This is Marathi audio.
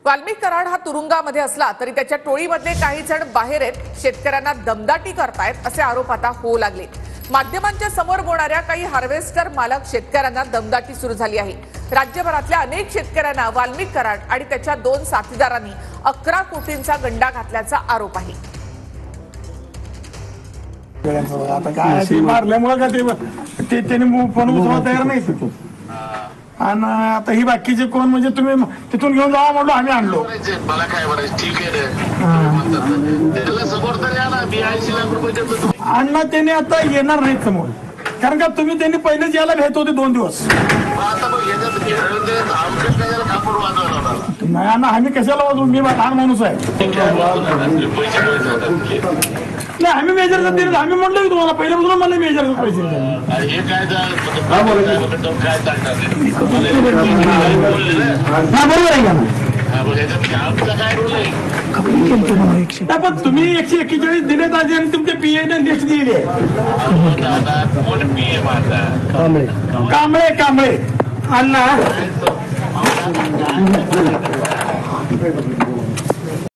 वाल्मिक कराड हा तुरुंगामध्ये असला तरी त्याच्या टोळीमधले काही जण बाहेर आहेत, शेतकऱ्यांना दमदाटी करतायत असे आरोप आता होऊ लागले। माध्यमांच्या समोर बोलणाऱ्या काही हार्वेस्टर मालक शेतकऱ्यांना दमदाटी सुरू झाली आहे। राज्यभरातल्या अनेक शेतकऱ्यांना वाल्मिक कराड आणि त्याच्या 2 साथीदारांनी 11 कोटींचा गंडा घातल्याचा आरोप आहे। आता काय मारल्यामुळे का ते त्यांनी फोन उचलवा तयार नाही आणि आता ही बाकीचे कोण म्हणजे तुम्ही तिथून घेऊन जावा म्हणलो आम्ही आणलो। मला काय म्हणायचं ठीक आहे त्याला समोर तर या ना 82 लाख रुपये अण्णा त्यांनी आता येणार नाहीत समोर, कारण का तुम्ही त्यांनी पहिलेच यायला भेट होते 2 दिवस। आता मग याच्यात आमच्याच कशाला कापड वाजवणार नाही अण्णा आम्ही कशाला वाजवू, मी लहान माणूस आहे। नाही आम्ही मेजर दिले, आम्ही म्हटलं की तुम्हाला पहिल्यापासून मला मेजर पैसे हे काय काय बरोबर आहे का आमचा काय रोल आहे? पण तुम्ही 141 दिले आणि तुमच्या पीएने लिस्ट दिली आहे। कांबळे कांबळे अण्णा